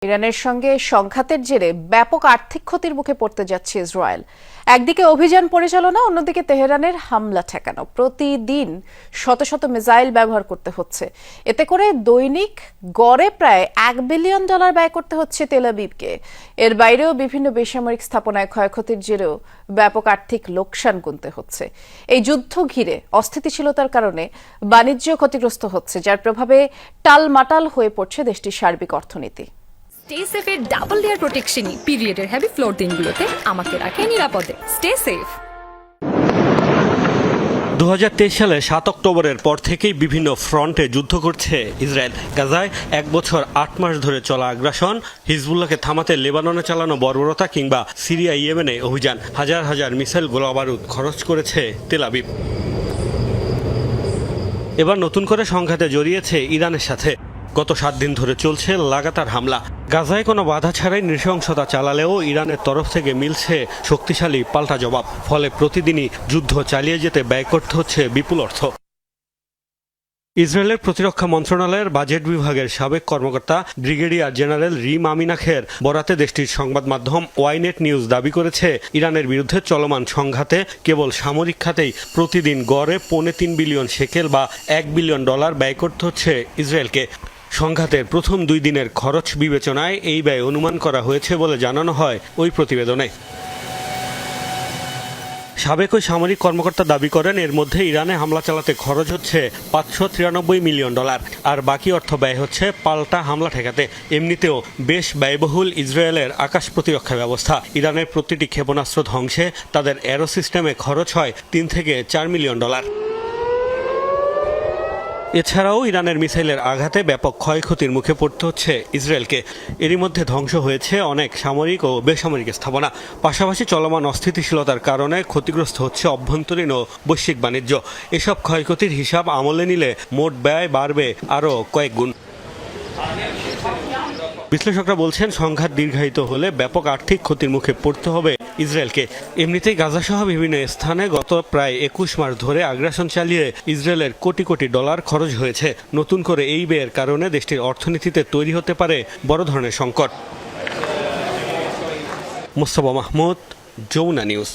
ইরানের সঙ্গে সংঘাতের জেরে ব্যাপক আর্থিক ক্ষতির মুখে পড়তে যাচ্ছে ইসরায়েল। একদিকে অভিযান পরিচালনা, অন্যদিকে তেহরানের হামলা ঠেকানো। প্রতিদিন শত শত মিসাইল ব্যবহার করতে হচ্ছে। এতে করে দৈনিক গড়ে প্রায় $1 বিলিয়ন ব্যয় করতে হচ্ছে তেল আবিবকে। এর বাইরেও বিভিন্ন বেসামরিক স্থাপনায় ক্ষয়ক্ষতির জেরেও ব্যাপক আর্থিক লোকসান গুনতে হচ্ছে। এই যুদ্ধ ঘিরে অস্থিতিশীলতার কারণে বাণিজ্য ক্ষতিগ্রস্ত হচ্ছে, যার প্রভাবে টালমাটাল হয়ে পড়ছে দেশটির সার্বিক অর্থনীতি। স্টে সেফের ডাবল লেয়ার প্রোটেকশনই পিরিয়ডের হেভি ফ্লোর দিনগুলোতে আমাকে রাখে নিরাপদে। Stay safe. 2023 সালে 7 অক্টোবরের পর থেকেই বিভিন্ন ফ্রন্টে যুদ্ধ করছে ইসরায়েল। গাজায় 1 বছর 8 মাস ধরে চলা আগ্রাসন, হিজবুল্লাহকে থামাতে লেবাননে চালানো বর্বরতা কিংবা সিরিয়া ইয়েমেনে অভিযান, হাজার হাজার মিসাইল গোলাবারুদ খরচ করেছে তেল আবিব। এবার নতুন করে সংঘাতে জড়িয়েছে ইরানের সাথে। গত 7 দিন ধরে চলছে লাগাতার হামলা। গাজায় কোনো বাধা ছাড়াই নৃশংসতা চালালেও ইরানের তরফ থেকে মিলছে শক্তিশালী পাল্টা জবাব। ফলে প্রতিদিনই যুদ্ধ চালিয়ে যেতে ব্যয় করতে হচ্ছে বিপুল অর্থ। ইসরায়েলের প্রতিরক্ষা মন্ত্রণালয়ের বাজেট বিভাগের সাবেক কর্মকর্তা ব্রিগেডিয়ার জেনারেল রিম আমিনাখের বরাতে দেশটির সংবাদ মাধ্যম ওয়াইনেট নিউজ দাবি করেছে, ইরানের বিরুদ্ধে চলমান সংঘাতে কেবল সামরিক খাতেই প্রতিদিন গড়ে $3.25 বিলিয়ন শেকেল বা $1 বিলিয়ন ব্যয় করতে হচ্ছে ইসরায়েলকে। সংঘাতের প্রথম 2 দিনের খরচ বিবেচনায় এই ব্যয় অনুমান করা হয়েছে বলে জানানো হয় ওই প্রতিবেদনে। সাবেক ওই সামরিক কর্মকর্তা দাবি করেন, এর মধ্যে ইরানে হামলা চালাতে খরচ হচ্ছে $593 মিলিয়ন, আর বাকি অর্থ ব্যয় হচ্ছে পাল্টা হামলা ঠেকাতে। এমনিতেও বেশ ব্যয়বহুল ইসরায়েলের আকাশ প্রতিরক্ষা ব্যবস্থা। ইরানের প্রতিটি ক্ষেপণাস্ত্র ধ্বংসে তাদের অ্যারো সিস্টেমে খরচ হয় $3 থেকে $4 মিলিয়ন। এছাড়াও ইরানের মিসাইলের আঘাতে ব্যাপক ক্ষয়ক্ষতির মুখে পড়তে হচ্ছে ইসরায়েলকে। এরই মধ্যে ধ্বংস হয়েছে অনেক সামরিক ও বেসামরিক স্থাপনা। পাশাপাশি চলমান অস্থিতিশীলতার কারণে ক্ষতিগ্রস্ত হচ্ছে অভ্যন্তরীণ ও বৈশ্বিক বাণিজ্য। এসব ক্ষয়ক্ষতির হিসাব আমলে নিলে মোট ব্যয় বাড়বে আরও কয়েক গুণ। বিশ্লেষকরা বলছেন, সংঘাত দীর্ঘায়িত হলে ব্যাপক আর্থিক ক্ষতির মুখে পড়তে হবে ইসরায়েলকে। এমনিতেই গাজাসহ বিভিন্ন স্থানে গত প্রায় 21 মাস ধরে আগ্রাসন চালিয়ে ইসরায়েলের কোটি কোটি ডলার খরচ হয়েছে। নতুন করে এই ব্যয়ের কারণে দেশটির অর্থনীতিতে তৈরি হতে পারে বড় ধরনের সংকট। মোস্তফা মাহমুদ, যমুনা নিউজ।